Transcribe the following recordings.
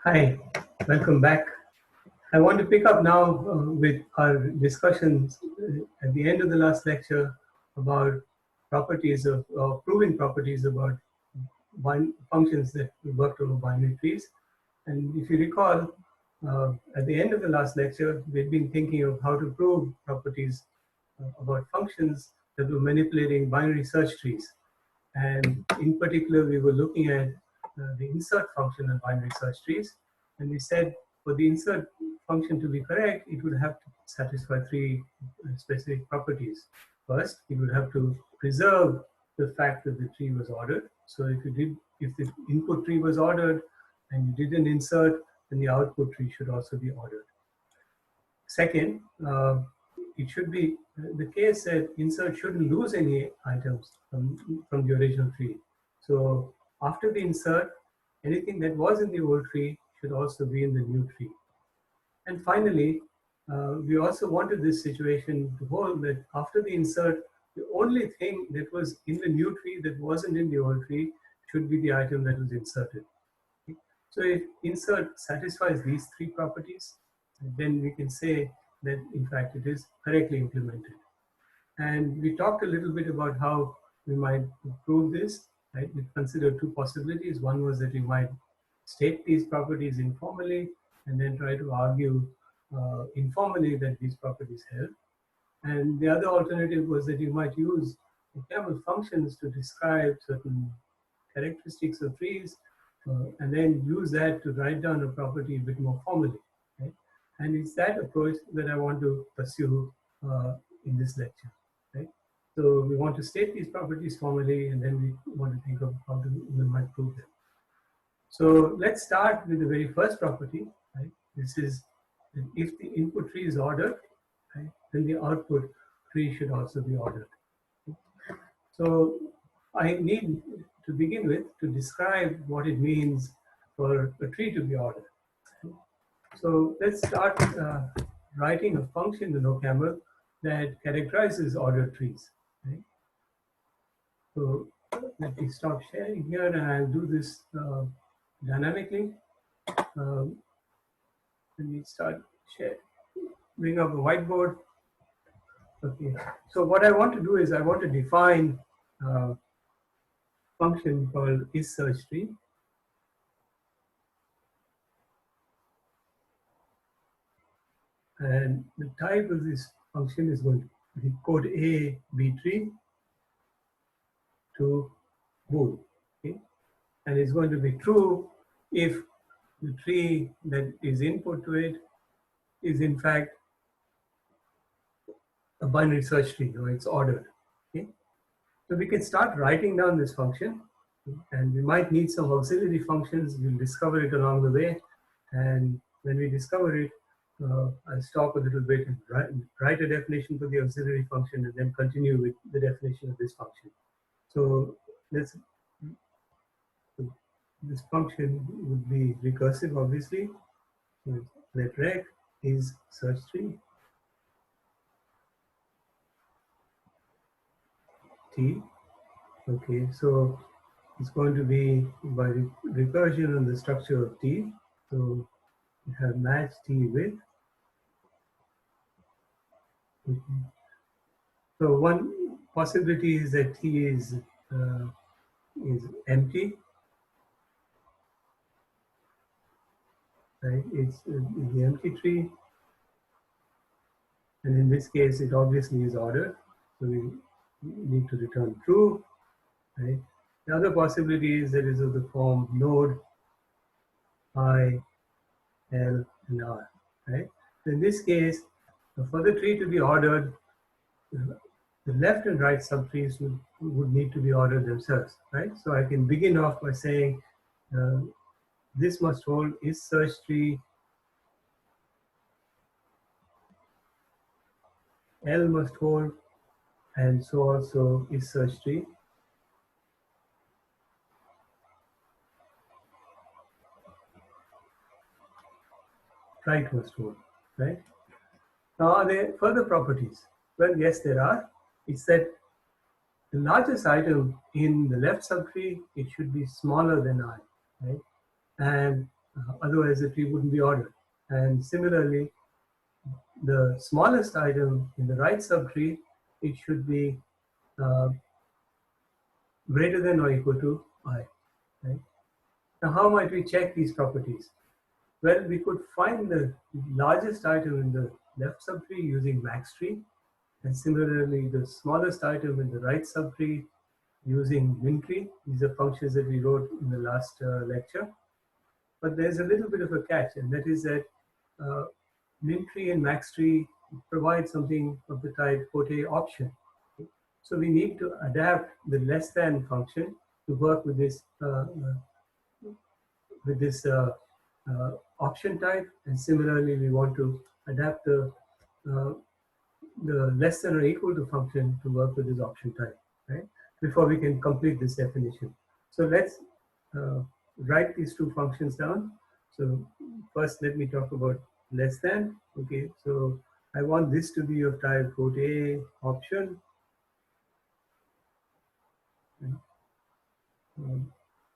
Hi, welcome back. I want to pick up now with our discussions at the end of the last lecture about properties of proving properties about functions that we worked over binary trees. And if you recall, at the end of the last lecture, we've been thinking of how to prove properties about functions that were manipulating binary search trees. And in particular, we were looking at the insert function in binary search trees. And we said for the insert function to be correct, it would have to satisfy three specific properties. First, it would have to preserve the fact that the tree was ordered. So if the input tree was ordered and you did an insert, then the output tree should also be ordered. Second, it should be the case that insert shouldn't lose any items from the original tree. So after the insert, anything that was in the old tree should also be in the new tree. And finally, we also wanted this situation to hold that after the insert, the only thing that was in the new tree that wasn't in the old tree should be the item that was inserted. So if insert satisfies these three properties, then we can say that in fact it is correctly implemented. And we talked a little bit about how we might prove this, right? We considered two possibilities. One was that we might state these properties informally and then try to argue informally that these properties held. And the other alternative was that you might use camel functions to describe certain characteristics of trees and then use that to write down a property a bit more formally. Right? And it's that approach that I want to pursue in this lecture. Right? So we want to state these properties formally, and then we want to think of how we might prove them. So let's start with the very first property. Right? This is that if the input tree is ordered, right, then the output tree should also be ordered. So I need to begin with to describe what it means for a tree to be ordered. So let's start writing a function in OCaml that characterizes ordered trees. Right? So let me stop sharing here, and I'll do this dynamically. Let me start share. Bring up a whiteboard. Okay. So what I want to do is I want to define a function called isSearchTree. And the type of this function is going to be code A, B tree to bool. Okay? And it's going to be true if the tree that is input to it is in fact a binary search tree, or it's ordered. Okay? So we can start writing down this function, and we might need some auxiliary functions. We'll discover it along the way. And when we discover it, I'll stop a little bit and write a definition for the auxiliary function and then continue with the definition of this function. So this function would be recursive, obviously. So let rec is search tree T. Okay, so it's going to be by recursion on the structure of T. So we have match T with. Okay. So one possibility is that T is empty. Right? It's the empty tree. And in this case, it obviously is ordered. So we need to return true. Right? The other possibility is that it is of the form node I, L, and R. Right? So in this case, for the tree to be ordered, the left and right subtrees would need to be ordered themselves. Right? So I can begin off by saying this must hold is search tree, L must hold, and so also is search tree. Right must hold, right? Now, are there further properties? Well, yes, there are. It's that the largest item in the left subtree, it should be smaller than I, right? And Otherwise the tree wouldn't be ordered. And similarly, the smallest item in the right subtree, it should be uh, greater than or equal to I. Right? Now, how might we check these properties? Well, we could find the largest item in the left subtree using max tree, and similarly the smallest item in the right subtree using min tree. These are functions that we wrote in the last lecture. But there's a little bit of a catch, and that is that min tree and max tree provide something of the type quote option. So we need to adapt the less than function to work with this option type, and similarly we want to adapt uh, the less than or equal to function to work with this option type, right? Before we can complete this definition. So let's write these two functions down. So first let me talk about less than. Okay, so I want this to be of type quote A option.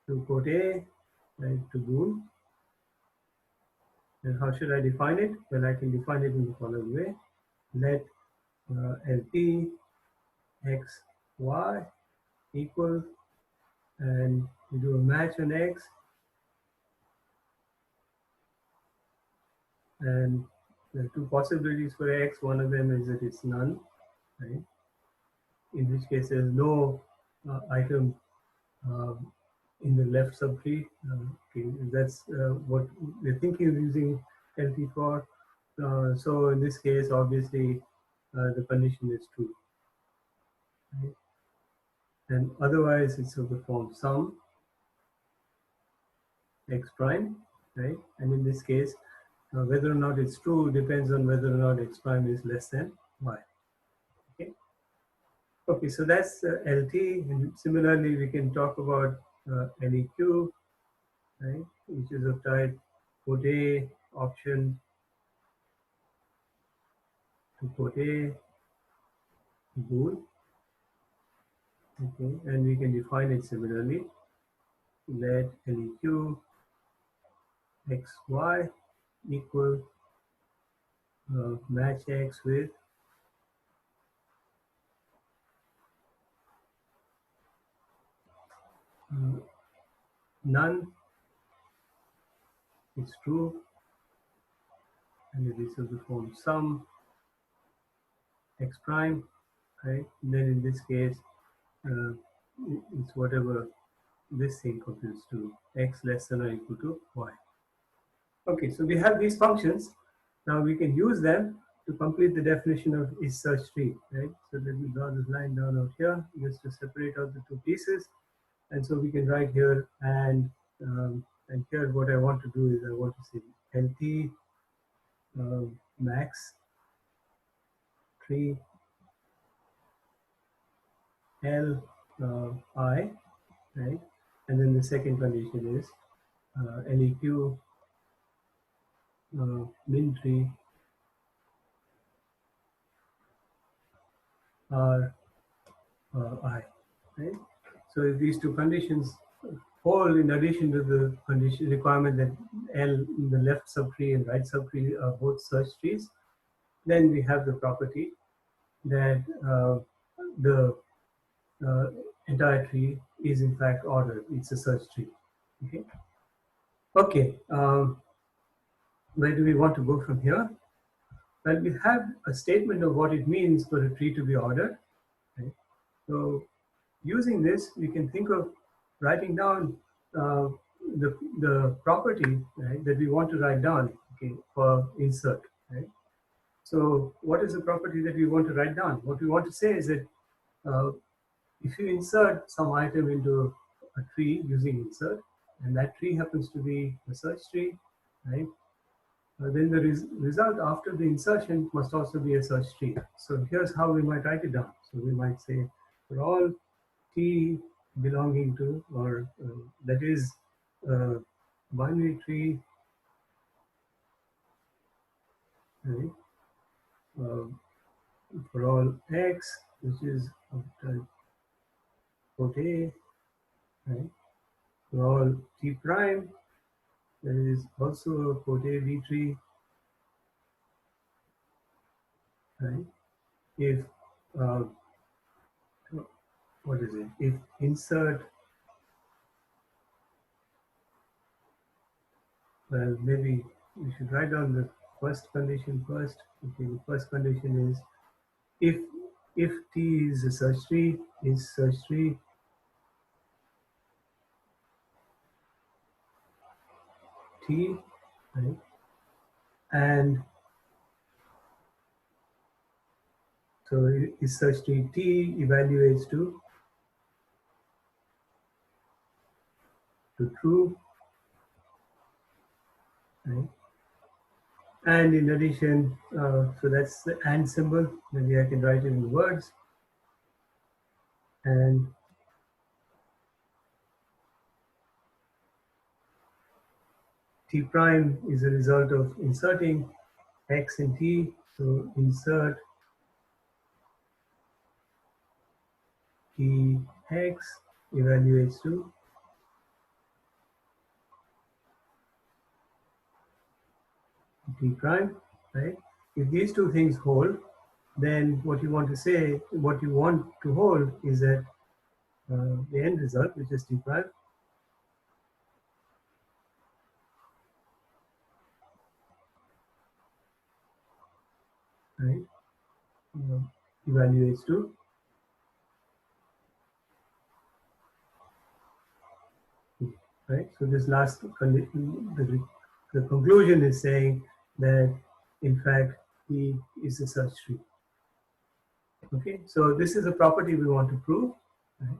To quote A, right, to bool. And how should I define it? Well, I can define it in the following way. Let LT x y equal, and we do a match on x, and there are two possibilities for x. One of them is that it's none, right? In which case there's no item in the left subtree. Okay, that's what we're thinking of using LT for. So in this case, obviously, the condition is true. Right? And otherwise, it's of the form sum x prime, right? And in this case, whether or not it's true depends on whether or not x prime is less than y. Okay. Okay, so that's LT. And similarly, we can talk about LEQ, right? Which is of type quote A option to quote A bool. Okay, and we can define it similarly. Let LEQ xy equal match x with none is true, and it is of the form sum x prime, right? And then in this case, it's whatever this thing computes to, x less than or equal to y. Okay, so we have these functions. Now we can use them to complete the definition of is search tree, right? So let me draw this line down out here just to separate out the two pieces. And so we can write here, and here what I want to do is I want to say LT max tree L I, right? And then the second condition is LEQ min tree R I, right? So if these two conditions hold, in addition to the condition requirement that L in the left subtree and right subtree are both search trees, then we have the property that the entire tree is in fact ordered. It's a search tree. Okay. Okay. Where do we want to go from here? Well, we have a statement of what it means for a tree to be ordered. Right? So using this, we can think of writing down the property, right, that we want to write down, okay, for insert. Right? So what is the property that we want to write down? What we want to say is that if you insert some item into a tree using insert, and that tree happens to be a search tree, right? Then the result after the insertion must also be a search tree. So here's how we might write it down. So we might say for all t belonging to, or that is binary tree, right? For all x, which is of type quote A, right? For all t prime, there is also a port A B tree, right? If uh, what is it? If insert, well, maybe we should write down the first condition first. Okay, the first condition is if T is a search tree, is search tree T, right? And so is search tree T evaluates to true, right? And in addition, so that's the and symbol. Maybe I can write it in words. And T prime is a result of inserting X in T. So insert T X evaluates to T prime, right? If these two things hold, then what you want to say, what you want to hold is that the end result, which is T prime, right, evaluates to, right? So this last condition, the conclusion is saying that in fact T is a search tree. Okay, so this is a property we want to prove. Right?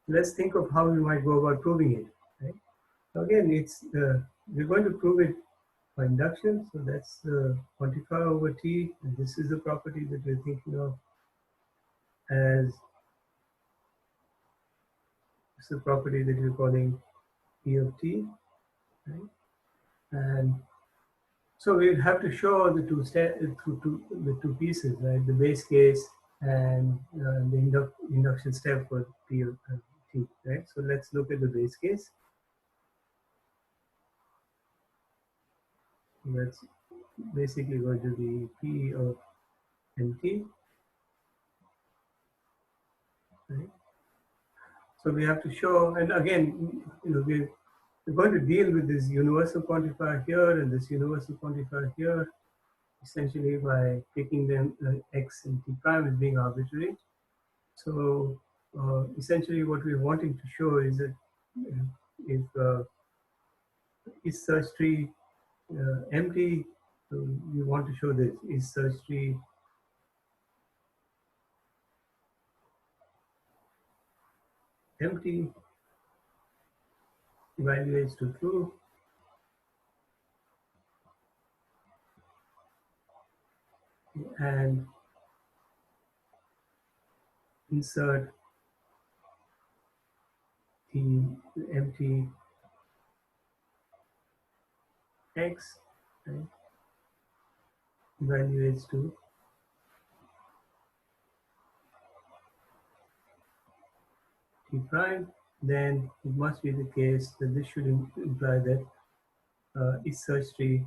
Let's think of how we might go about proving it. Right? So again, it's we're going to prove it by induction. So that's quantify over T, and this is the property that we're thinking of as this is a property that we're calling P of T. Right? And so we'd have to show the the two pieces, right? The base case and the induction step for P of T, right? So let's look at the base case. That's basically going to be P of NT, right? So we have to show, and again, we're going to deal with this universal quantifier here and this universal quantifier here, essentially by taking them X and T prime as being arbitrary. So essentially what we're wanting to show is that if is search tree empty, so we want to show this, is search tree empty, evaluates to true, and insert the empty X, right, evaluates to T prime, then it must be the case that this should imply that is search tree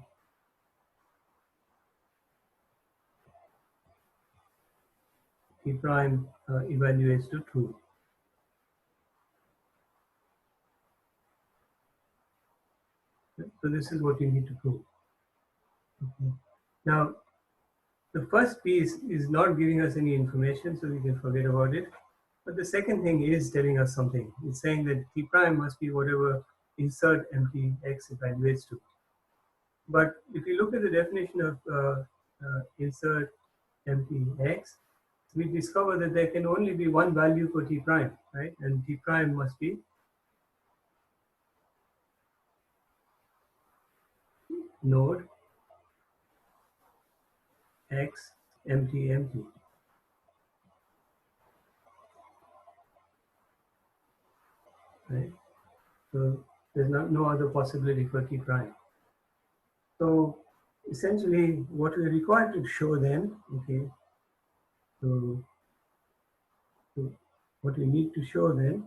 T prime evaluates to true. So this is what you need to prove. Okay. Now, the first piece is not giving us any information, so we can forget about it. But the second thing is telling us something. It's saying that T prime must be whatever insert empty X evaluates to. But if you look at the definition of insert empty X, we discover that there can only be one value for T prime, right? And T prime must be node X empty empty, right? So there's no other possibility for T prime. So essentially what we're required to show then, okay, so what we need to show then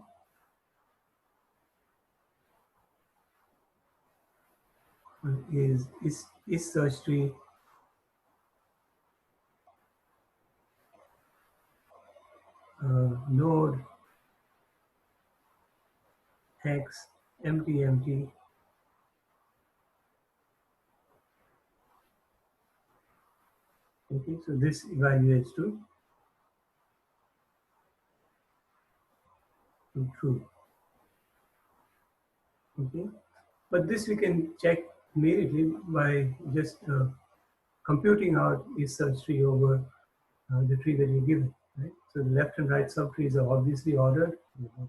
is search tree node x empty empty. Okay, so this evaluates to true. Okay, but this we can check immediately by just computing out is search tree over the tree that you're given. Right? So the left and right subtrees are obviously ordered,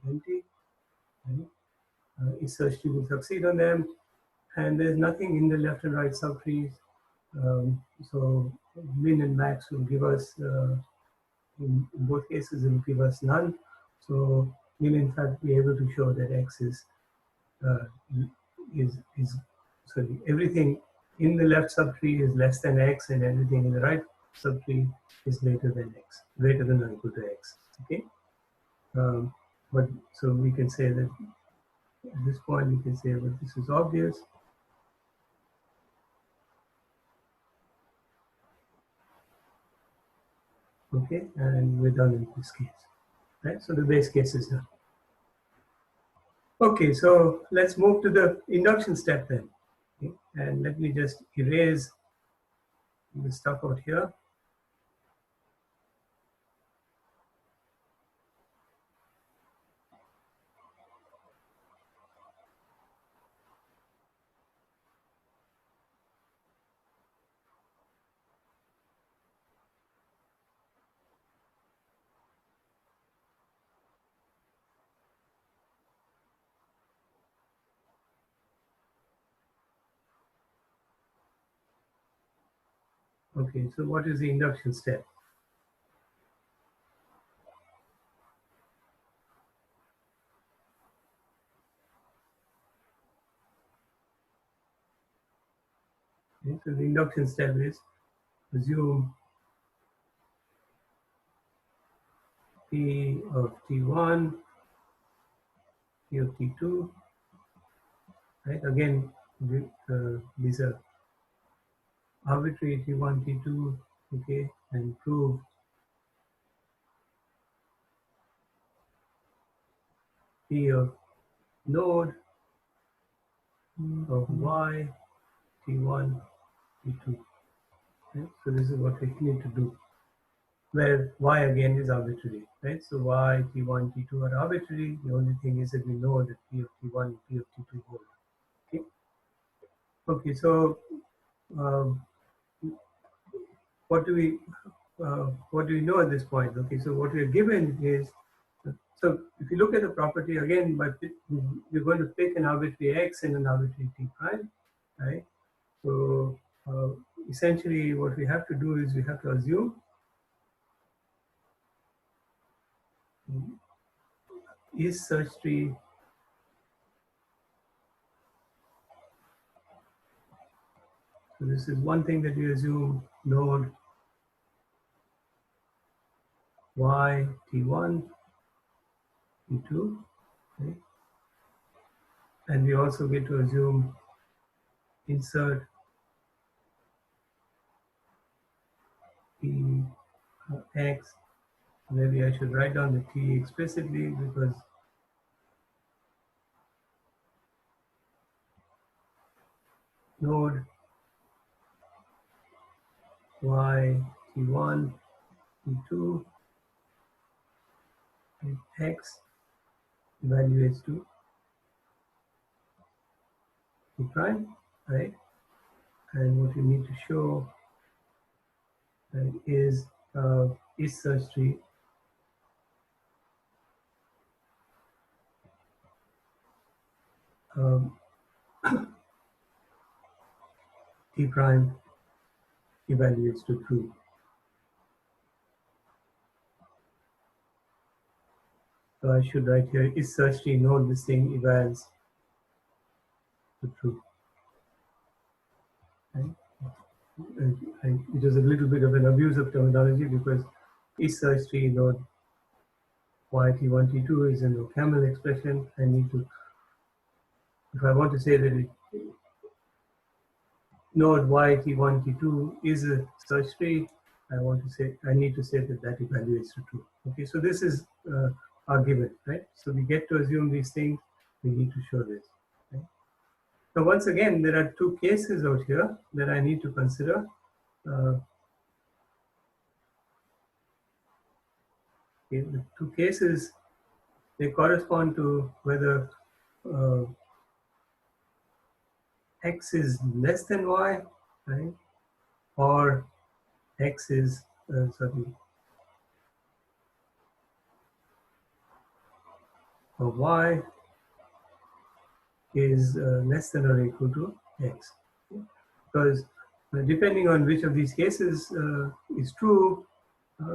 empty. Right? Is search tree will succeed on them, and there's nothing in the left and right subtrees. So min and max will give us, in both cases, it will give us none. So we'll in fact be able to show that x uh, is sorry, everything in the left subtree is less than x, and everything in the right subtree is greater than x, greater than or equal to x. Okay, but so we can say that at this point we can say that this is obvious. Okay, and we're done in this case. Right, so the base case is done. Okay, so let's move to the induction step then. Okay, and let me just erase the stuff out here. Okay, so what is the induction step? Okay, so the induction step is assume P of T1, P of T2, right? Again, these are arbitrary T1, T2, okay, and prove P of node of Y, T1, T2. Okay? So this is what we need to do, where Y again is arbitrary, right? So Y, T1, T2 are arbitrary. The only thing is that we know that P of T1 and P of T2 hold. Okay, okay, so um, what do we know at this point? Okay, so what we are given is, so if you look at the property again, but we're going to pick an arbitrary x and an arbitrary t prime, right? So essentially what we have to do is we have to assume is search tree so this is one thing that we assume node y t1 t2, okay? And we also get to assume insert p x. Maybe I should write down the t explicitly because node y t1 t2 and x evaluates to t prime, right? And what you need to show is search tree um, t prime evaluates to true. So I should write here is search tree node this thing evals to true. Right? It was a little bit of an abuse of terminology because is search tree node y t1 t2 is an OCaml expression. I need to, if I want to say that node y t1 t2 is a search tree, I need to say that that evaluates to true. Okay, so this is our given, right? So we get to assume these things. We need to show this. Right? So once again, there are two cases out here that I need to consider. Okay, the two cases, they correspond to whether uh, x is less than y, right? Or x is, or y is less than or equal to x. Because depending on which of these cases is true,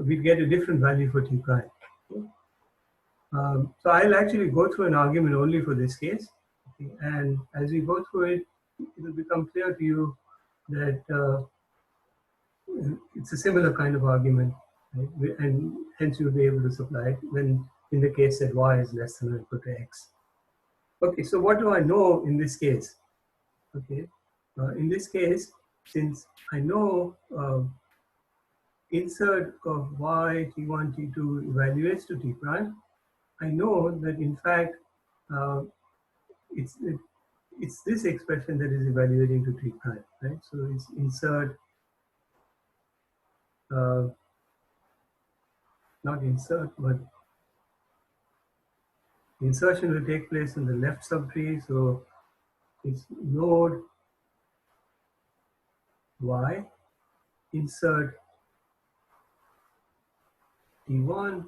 we get a different value for t prime. So I'll actually go through an argument only for this case. Okay? And as we go through it, it will become clear to you that it's a similar kind of argument, right? And hence you'll be able to supply it when in the case that y is less than or equal to x. Okay, so what do I know in this case? Okay, in this case, since I know insert of y t1 t2 evaluates to t prime, I know that in fact uh, it's it's this expression that is evaluating to t prime, right? So it's insert, not insert, but insertion will take place in the left subtree. So it's node y insert t1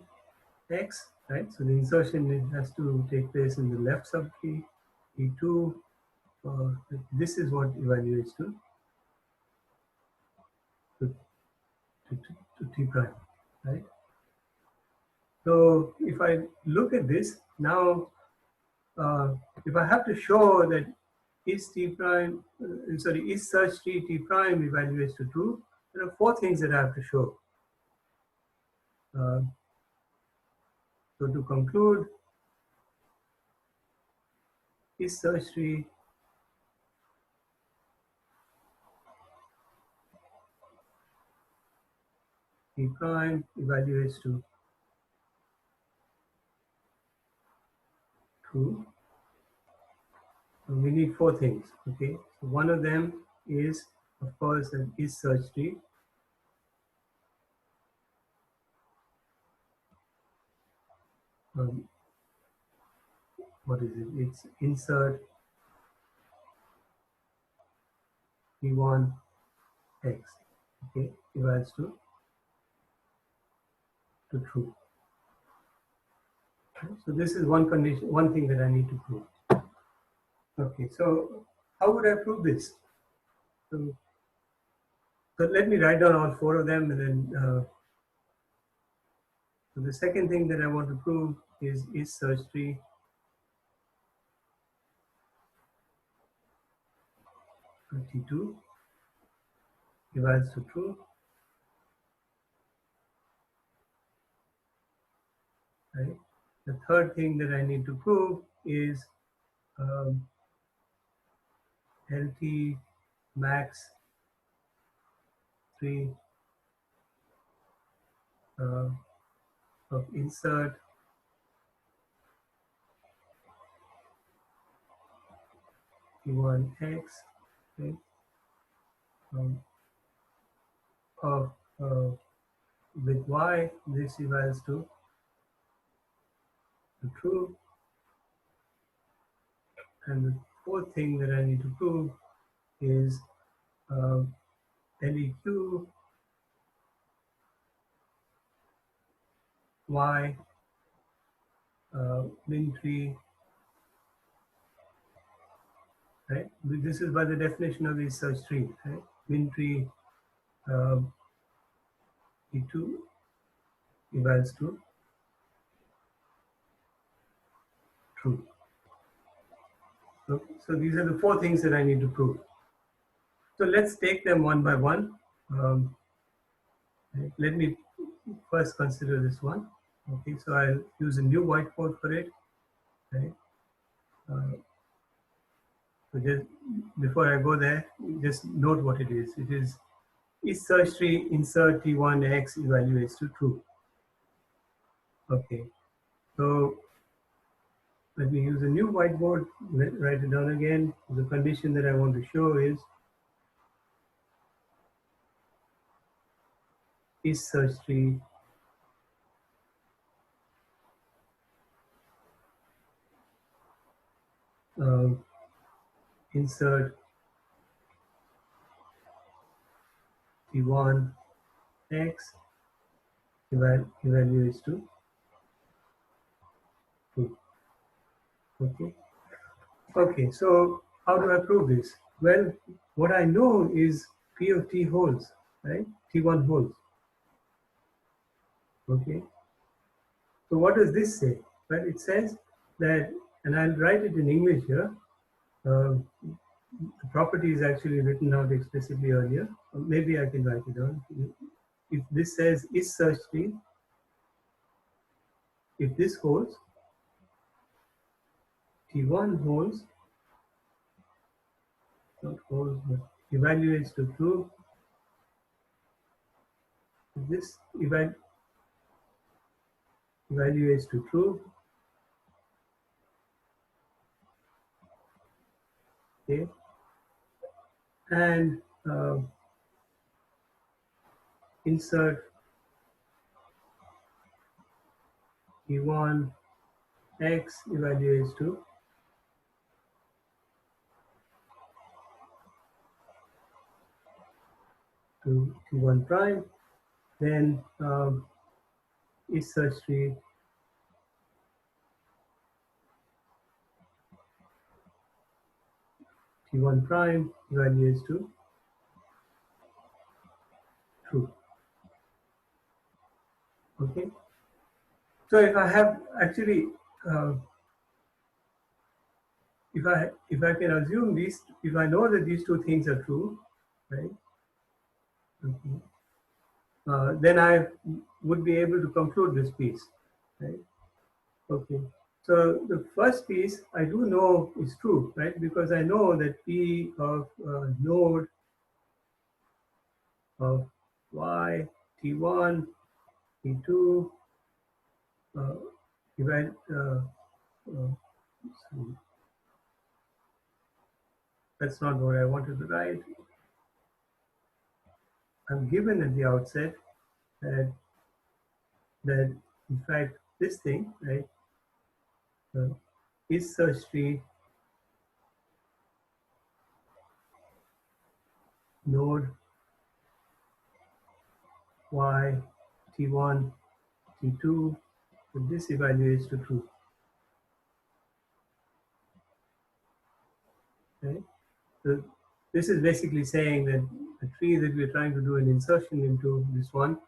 x, right? So the insertion has to take place in the left subtree. t2, this is what evaluates to, to, to t prime, right? So if I look at this now, if I have to show that is t prime, is such t prime evaluates to true, there are four things that I have to show. So to conclude, is search tree t prime evaluates to true. So we need four things. Okay, so one of them is, of course, that is search tree. What is it? It's insert t1 x. Okay, equals to true. So this is one condition, one thing that I need to prove. Okay, so how would I prove this? So let me write down all four of them, and then so the second thing that I want to prove is search tree t2 equals to true. Right. The third thing that I need to prove is LT max 3 of insert t1 x, okay, of with y, this equals to true. And the fourth thing that I need to prove is LEQ y min 3, right? This is by the definition of the search tree, right? Min 3 t2 equals to true. Okay, so these are the four things that I need to prove. So let's take them one by one. Let me first consider this one. Okay, so I'll use a new whiteboard for it. Right? So just before I go there, just note what it is. It is search tree insert T1X evaluates to true. Okay, so let me use a new whiteboard, write it down again. The condition that I want to show is search tree insert T1 X evaluates to 2. Okay. Okay, so how do I prove this? Well, what I know is P of T holds, right? T1 holds. Okay. So what does this say? Well, it says that, and I'll write it in English here. The property is actually written out explicitly earlier. Maybe I can write it down. If this says is search tree, if this holds, T1 holds, not holds, but evaluates to true. If this evaluates to true, okay, and insert T1 X evaluates to T1 prime, then is search tree T1 prime evaluates to true. Okay. So if I have actually, if I can assume these, if I know that these two things are true, right? Okay. Then I would be able to conclude this piece, right? Okay. So the first piece I do know is true, right? Because I know that P of node of Y, T1, T2, event, that's not what I wanted to write. I'm given at the outset that in fact this thing, right, is search tree node Y, T1, T2, and this evaluates to true. Okay? So this is basically saying that the tree that we're trying to do an insertion into this one,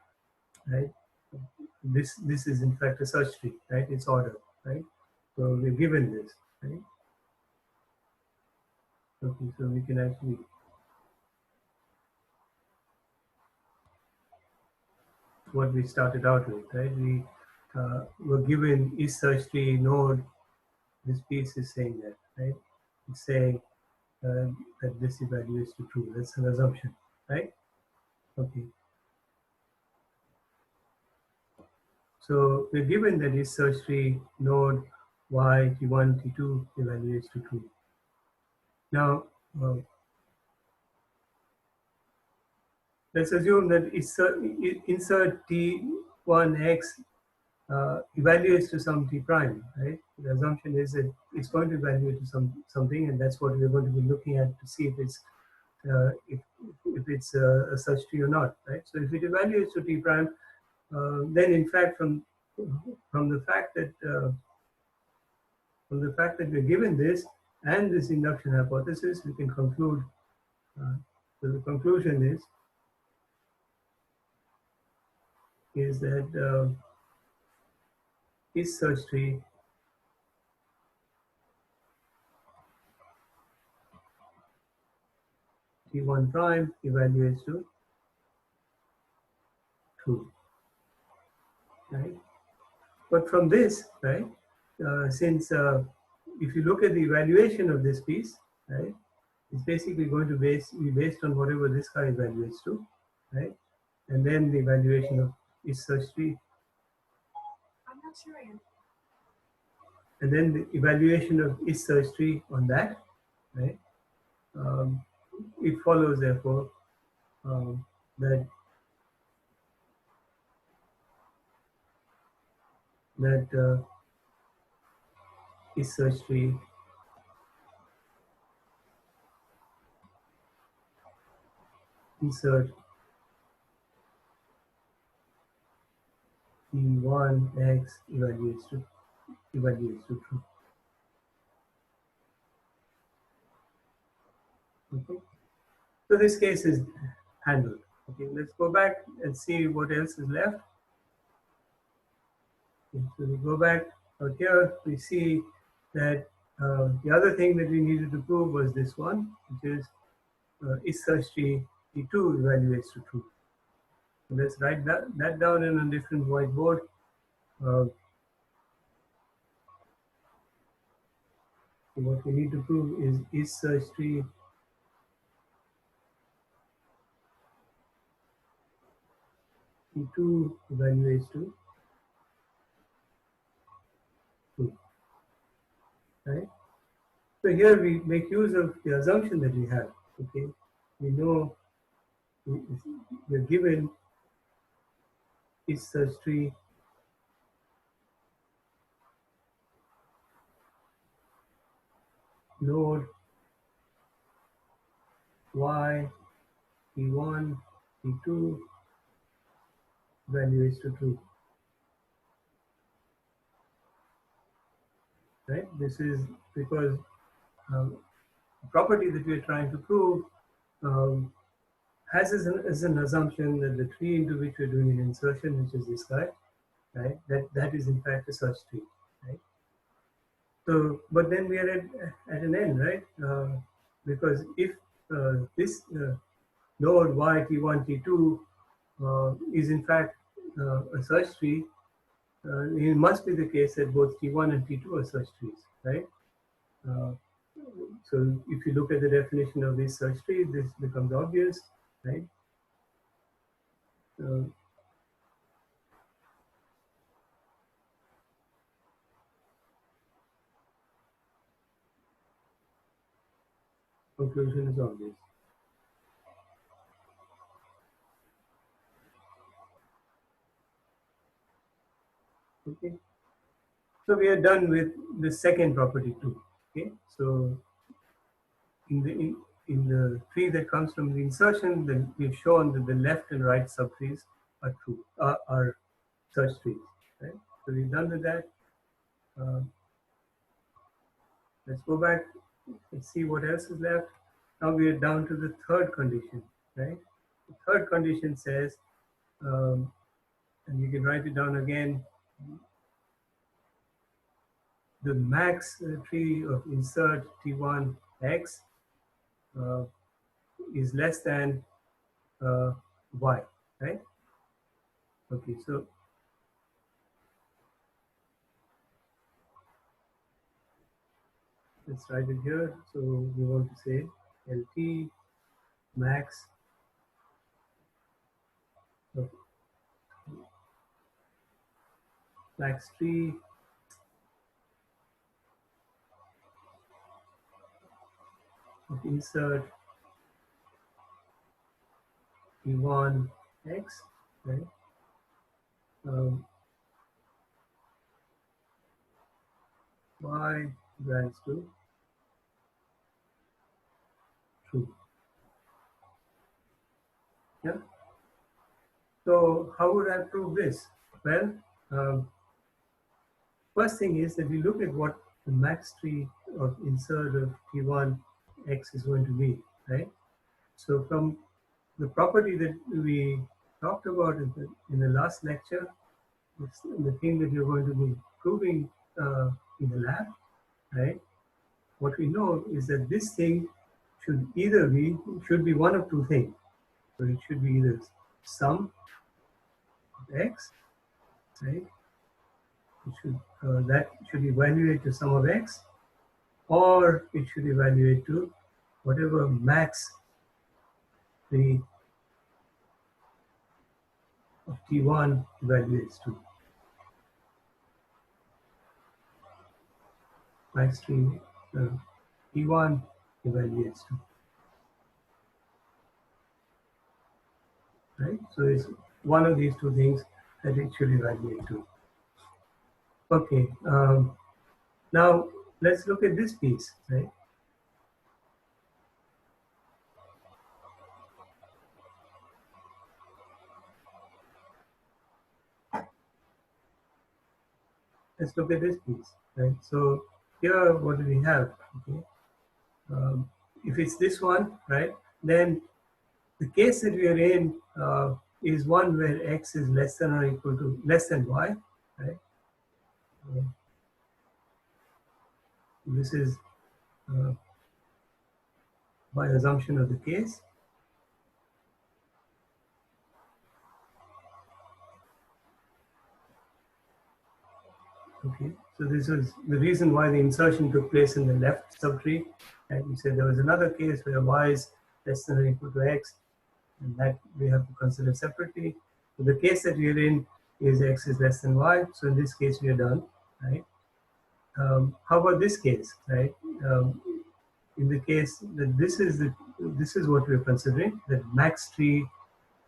right? This is in fact a search tree, right? It's ordered, right? So we're given this, right? Okay, so we can actually what we started out with, right? We were given is search tree node. This piece is saying that, right? It's saying that this evaluates to true. That's an assumption, right? Okay. So we're given that is search tree node Y T1 T2 evaluates to true. Now let's assume that insert T1X evaluates to some T prime, right? The assumption is that it's going to evaluate to something, and that's what we're going to be looking at to see if it's a search tree or not, right? So if it evaluates to T prime, then in fact from the fact that we're given this and this induction hypothesis, we can conclude. So the conclusion is that is search tree T1 prime evaluates to true, right? But from this, right, since if you look at the evaluation of this piece, right? It's basically going to be based on whatever this guy evaluates to, right? And then the evaluation of is search tree. I'm not sure I am. And then the evaluation of is search tree on that, right? It follows, therefore, um, that is search tree insert T1x evaluates to true. Okay, so this case is handled. Okay, let's go back and see what else is left. Okay, so we go back out here, we see that the other thing that we needed to prove was this one, which is search tree T2 evaluates to true. So let's write that down in a different whiteboard. So what we need to prove is search tree T2 evaluates to true, right? So here we make use of the assumption that we have. Okay, we know we're given is search tree node y T1 T2 value is to true, right? This is because the property that we're trying to prove um, has as an assumption that the tree into which we're doing an insertion, which is this guy, right? That is in fact a search tree, right? So, but then we are at an end, right? Because if this node y T1 T2 is in fact a search tree, it must be the case that both T1 and T2 are search trees, right? Uh, so if you look at the definition of this search tree, this becomes obvious, right? Conclusion is obvious. Okay. So we are done with the second property too. Okay. So in the tree that comes from the insertion, then we've shown that the left and right subtrees are true, are search trees, right? So we're done with that. Let's go back and see what else is left. Now we are down to the third condition, right? The third condition says, and you can write it down again, the max tree of insert T1 X is less than Y, right? Okay, so let's write it here. So we want to say LT max of max tree of insert T1 X, right? Y grants to true. Yeah. So how would I prove this? Well, first thing is that we look at what the max tree of insert of T1 X is going to be, right? So from the property that we talked about in the last lecture, the thing that you're going to be proving in the lab, right? What we know is that this thing should be one of two things. So it should be either sum of X, right? That should evaluate to sum of X, or it should evaluate to whatever max tree of T1 evaluates to. Max tree T1 evaluates to. Right? So it's one of these two things that it should evaluate to. Okay. Now let's look at this piece, right? Let's look at this piece, right? So here, what do we have? Okay. If it's this one, right, then the case that we are in is one where x is less than or equal to less than y, right? This is by assumption of the case. Okay, so this is the reason why the insertion took place in the left subtree. And we said there was another case where y is less than or equal to x, and that we have to consider separately. So the case that we are in is x is less than y. So in this case, we are done, right? How about this case, right? In the case that this is what we're considering, that max tree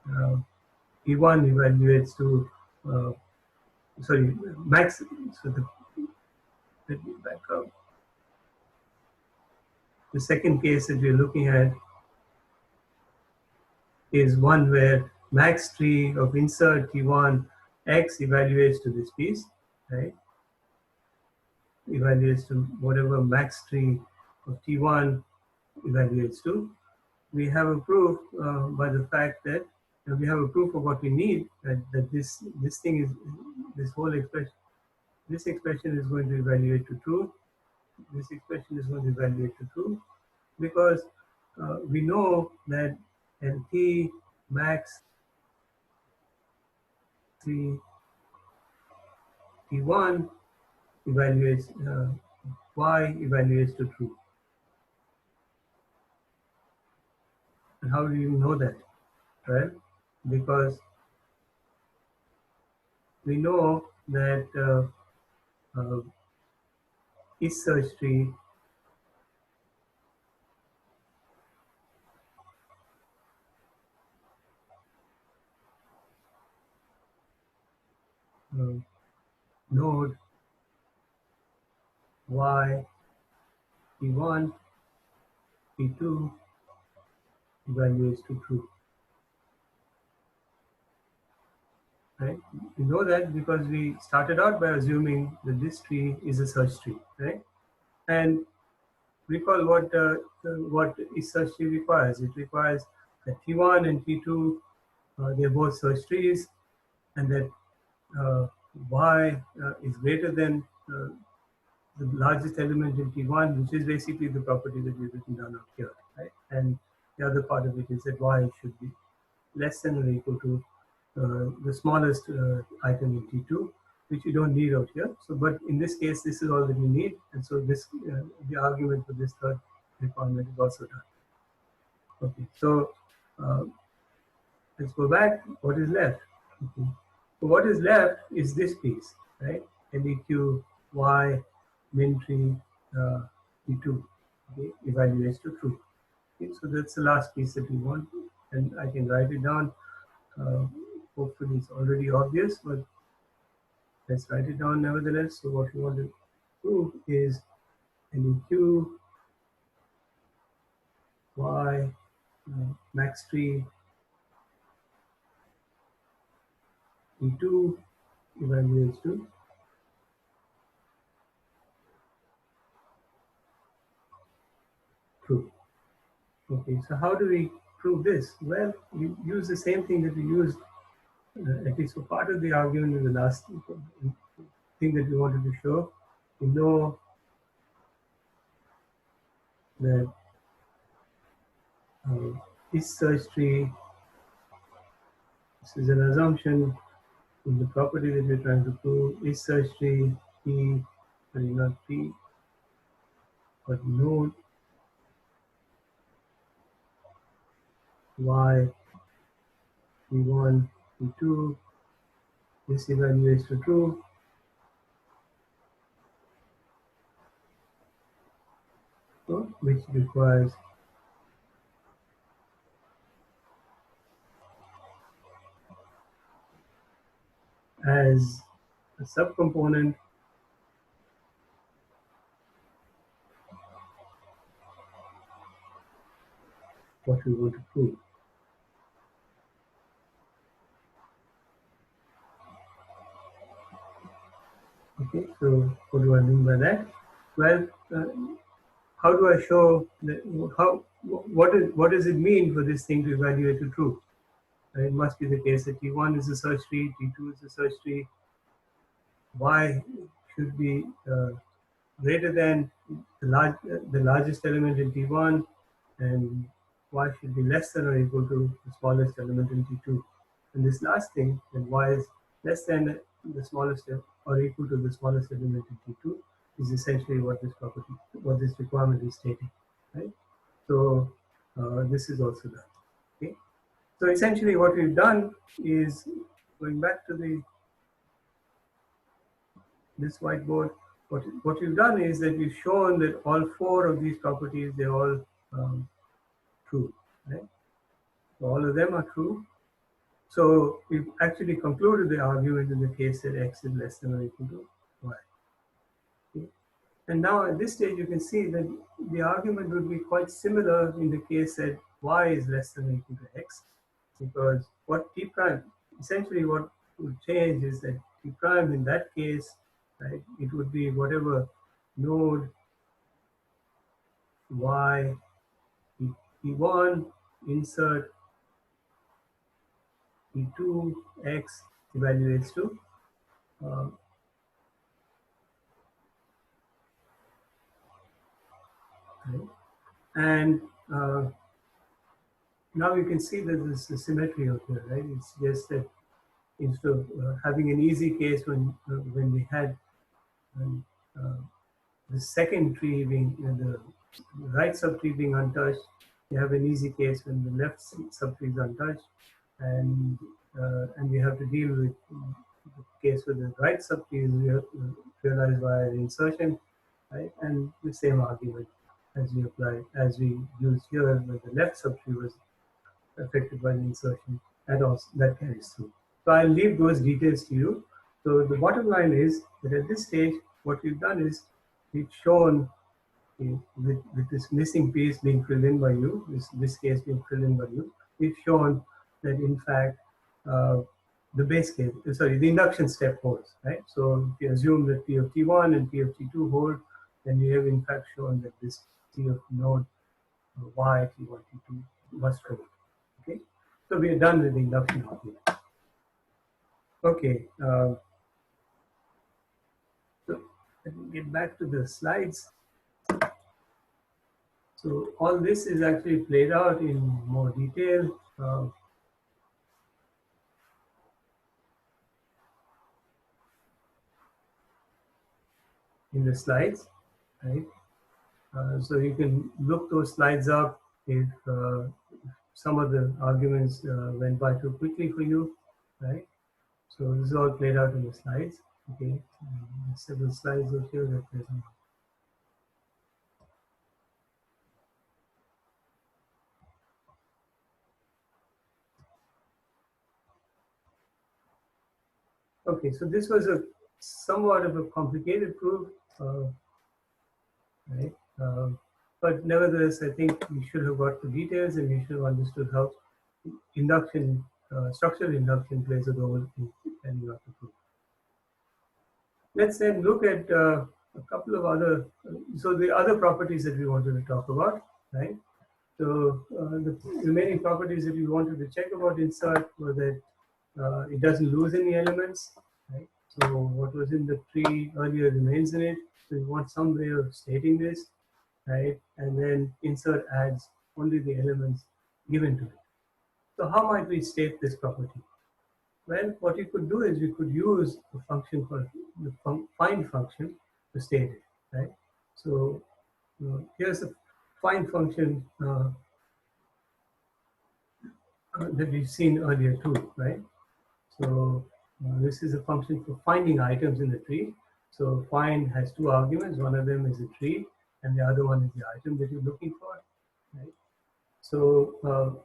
P1 evaluates to sorry, max. So let me back up. The second case that we're looking at is one where max tree of insert T1 x evaluates to this piece, right? Evaluates to whatever max tree of T1 evaluates to. We have a proof by the fact that we have a proof of what we need, that this thing is, this whole expression, this expression is going to evaluate to true. This expression is going to evaluate to true, because we know that T max T1 evaluates y evaluates to true. And how do you know that? Right? Because we know that is search tree node y P1 P2 evaluates to true. Right? We know that because we started out by assuming that this tree is a search tree, right? And recall what is search tree requires. It requires that T1 and T2 they're both search trees, and that y is greater than the largest element in T1, which is basically the property that we've written down up here, right? And the other part of it is that y should be less than or equal to the smallest item in T2, which you don't need out here. So, but in this case, this is all that we need, and so this the argument for this third requirement is also done. Okay, so let's go back. What is left? Okay. So what is left is this piece, right? LEQ y min tree T2 okay, evaluates to true. Okay, so that's the last piece that we want, and I can write it down. Hopefully it's already obvious, but let's write it down nevertheless. So what we want to prove is LEQ y max tree T2 evaluates to true. Okay, so how do we prove this? Well, we use the same thing that we used, at least for part of the argument in the last thing that we wanted to show. We know that this search tree, this is an assumption in the property that we're trying to prove, is search tree P, sorry, not P, but node y, t1, t2, this evaluates to true, so, which requires as a subcomponent what we want to prove. Okay, so what do I mean by that? Well, how do I show that, what does it mean for this thing to evaluate to true? It must be the case that T1 is a search tree, T2 is a search tree, Y should be greater than the largest element in T1, and Y should be less than or equal to the smallest element in T2. And this last thing, that Y is less than the smallest or equal to the smallest element in T2, is essentially what this property, what this requirement is stating, right? So this is also done. Okay. So essentially, what we've done is going back to this whiteboard. What we've done is that we've shown that all four of these properties, they're all true, right? So all of them are true. So we've actually concluded the argument in the case that x is less than or equal to y. Okay? And now at this stage, you can see that the argument would be quite similar in the case that y is less than or equal to x, because what t prime, essentially what would change is that t prime in that case, right, it would be whatever node y t1 insert t2 x evaluates to right? And now you can see that there's a symmetry out there, right? It's just that instead of having an easy case when we had uh, the second tree being the right subtree being untouched, you have an easy case when the left subtree is untouched, and we have to deal with the case where the right subtree is realized via insertion, right? And the same argument as we used here, where the left subtree was affected by the insertion, and also that carries through. So I'll leave those details to you. So the bottom line is that at this stage, what we've done is we've shown with this missing piece being filled in by you, this case being filled in by you, we've shown that in fact the base case, sorry, the induction step holds, right? So if you assume that P of T1 and P of T2 hold, then we have in fact shown that this T of node Y, T1, T2 must hold. Okay, so we are done with the induction argument. Okay, so let me get back to the slides. So all this is actually played out in more detail in the slides, right? So you can look those slides up if some of the arguments went by too quickly for you, right? So this is all played out in the slides. Okay, several slides over here that present. Okay, so this was a somewhat of a complicated proof, right? But nevertheless, I think we should have got the details and we should have understood how induction, structural induction plays a role in carrying out the proof. Let's then look at a couple of other, so the other properties that we wanted to talk about, right? So the remaining properties that we wanted to check about insert were that it doesn't lose any elements, right? So what was in the tree earlier remains in it. So we want some way of stating this, right? And then insert adds only the elements given to it. So how might we state this property? Well, what you could do is you could use a function called the find function to state it, right? So here's a find function that we've seen earlier too, right? So this is a function for finding items in the tree. So find has two arguments. One of them is a tree, and the other one is the item that you're looking for. Right? So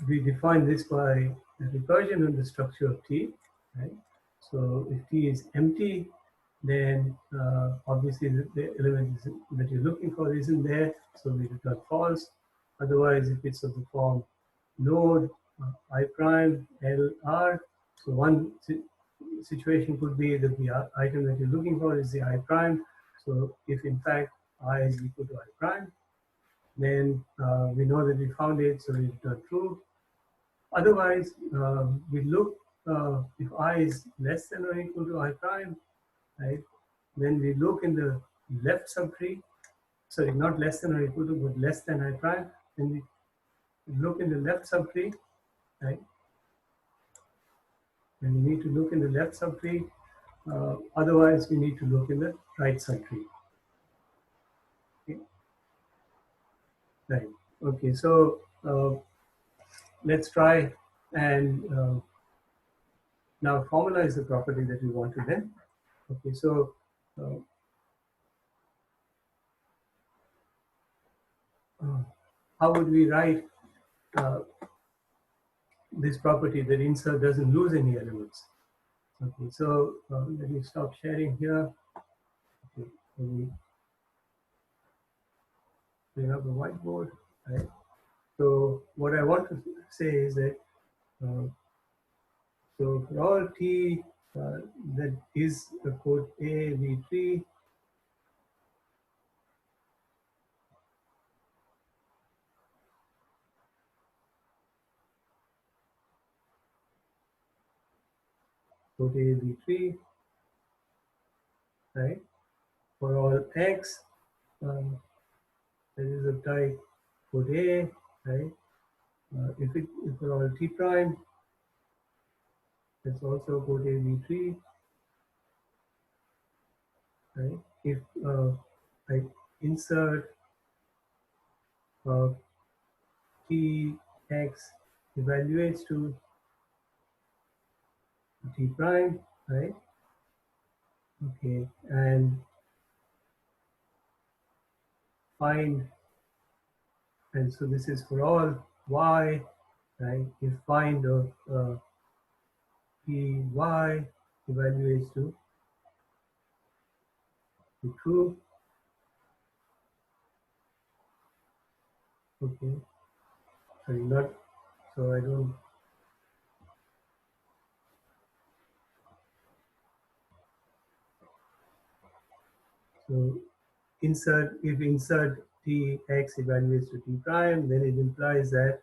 we define this by a recursion of the structure of T. Right? So if T is empty, then obviously the element that you're looking for isn't there, so we return false. Otherwise, if it's of the form node I prime L R, so one situation could be that the item that you're looking for is the I prime. So if in fact I is equal to I prime, then we know that we found it, so we return true. Otherwise, we look if I is less than or equal to I prime, right? Then we look in the left subtree, sorry, not less than or equal to, but less than I prime. Then we look in the left subtree, right? And we need to look in the left subtree. Otherwise, we need to look in the right subtree. Okay. Right. Okay. So let's try and now formalize the property that we want to then. Okay. So how would we write this property that insert doesn't lose any elements? Okay, so let me stop sharing here. Okay, let me bring up the whiteboard. Right. So what I want to say is that so for all T that is a code A, B tree, code A, B tree, right? For all X, that is of type code A, right? If for all T prime, that's also code A, B tree, right? If I insert T X evaluates to T prime, right? Okay, and find, and so this is for all Y, right? If find of P Y evaluates to true, okay, sorry, not, so I don't, so insert, if insert T X evaluates to T prime, then it implies that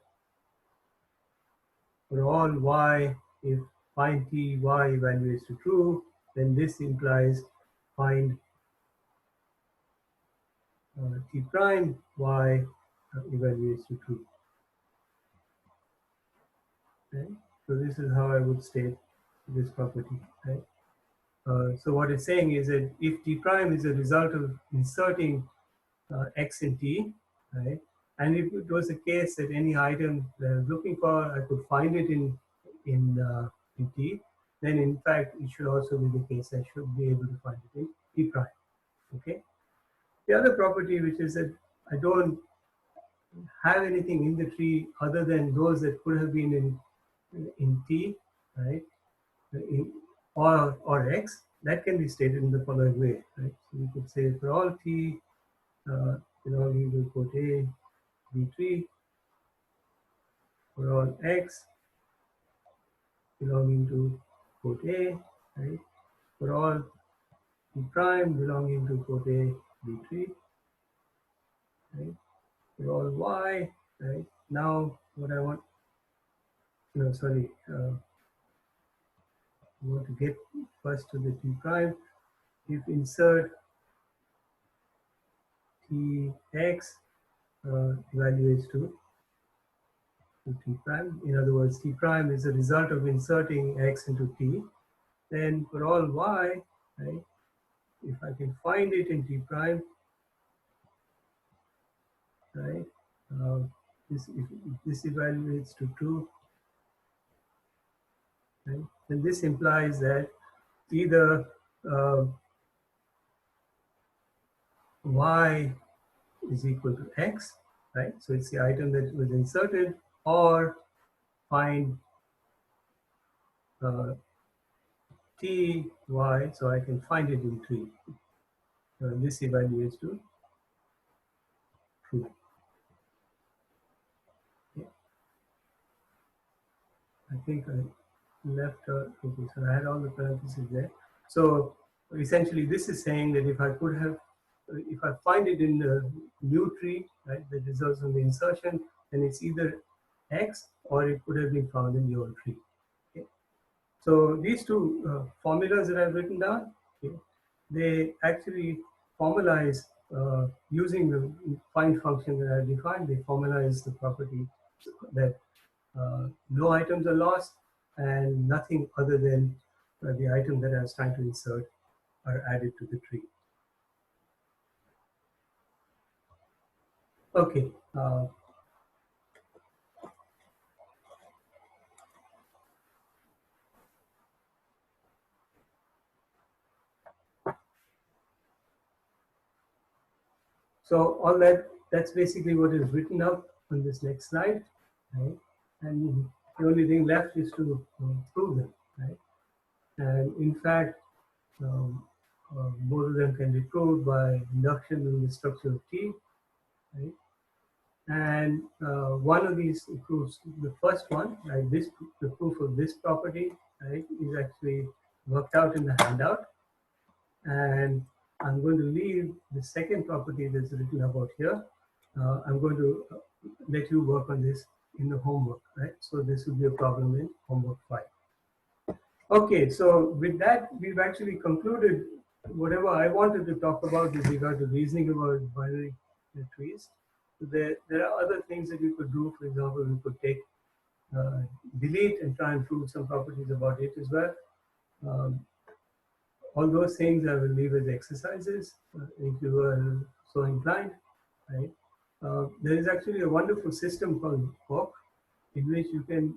for all Y, if find T Y evaluates to true, then this implies find T prime Y evaluates to true. Okay? So this is how I would state this property. Right? So what it's saying is that if T prime is a result of inserting X in T, right? And if it was a case that any item that I was looking for, I could find it in T, then in fact it should also be the case I should be able to find it in T prime. Okay. The other property, which is that I don't have anything in the tree other than those that could have been in T, right? In, or X, that can be stated in the following way, right? So we could say for all T belonging to code A, B3, for all X belonging to code A, right? For all T prime belonging to code A, B3, right? For all Y, right? Now what I want, no, sorry, I want to get first to the T prime. If insert Tx evaluates to T prime, in other words, T prime is a result of inserting X into T, then for all Y, right, if I can find it in T prime, right, if this evaluates to true, right, then this implies that either y is equal to x, right? So it's the item that was inserted, or find t, y, so I can find it in tree. This evaluates to true. Yeah. I think I left, okay, so I had all the parentheses there. So essentially this is saying that if I could have, if I find it in the new tree, right, that results in the insertion, then it's either x or it could have been found in your tree. Okay. So these two formulas that I've written down, okay, they actually formalize, using the find function that I defined, they formalize the property that no items are lost and nothing other than the item that I was trying to insert are added to the tree. Okay. So all that's basically what is written up on this next slide, right? And the only thing left is to prove them, right? And in fact, both of them can be proved by induction in the structure of T, right? And one of these proofs, the first one, right, this, the proof of this property, right, is actually worked out in the handout. And I'm going to leave the second property that's written about here. I'm going to let you work on this in the homework, right? So this will be a problem in homework 5. Okay, so with that, we've actually concluded whatever I wanted to talk about with regard to reasoning about binary trees. There are other things that you could do. For example, we could take delete and try and prove some properties about it as well. All those things I will leave as exercises if you are so inclined. Right? There is actually a wonderful system called POC, in which you can,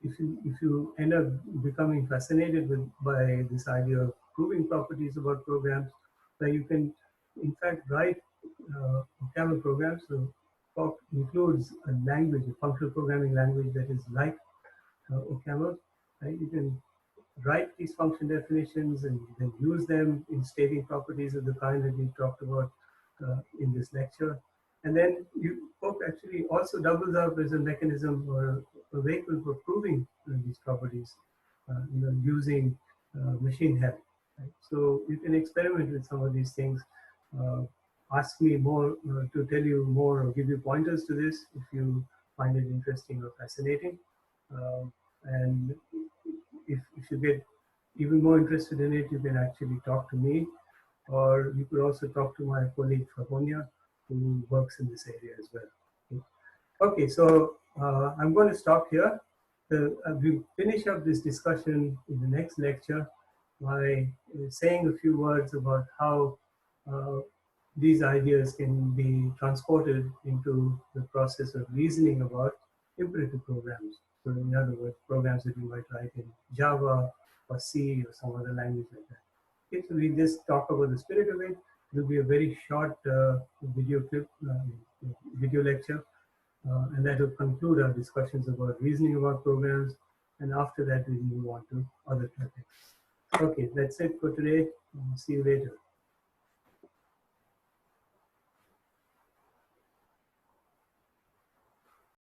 if you end up becoming fascinated by this idea of proving properties about programs, where you can in fact write OCaml programs. So POC includes a language, a functional programming language that is like OCaml. Right? You can write these function definitions and then use them in stating properties of the kind that we talked about in this lecture. And then POC actually also doubles up as a mechanism or a vehicle for proving these properties, using machine help. Right? So you can experiment with some of these things. Ask me more to tell you more or give you pointers to this if you find it interesting or fascinating. And if you get even more interested in it, you can actually talk to me, or you could also talk to my colleague Fabonia, who works in this area as well. Okay, so I'm going to stop here. We'll finish up this discussion in the next lecture by saying a few words about how these ideas can be transported into the process of reasoning about imperative programs. So in other words, programs that you might write in Java or C or some other language like that. Okay, so we just talk about the spirit of it. It will be a very short video clip, video lecture, and that will conclude our discussions about reasoning about programs. And after that, we move on to other topics. Okay, that's it for today. See you later.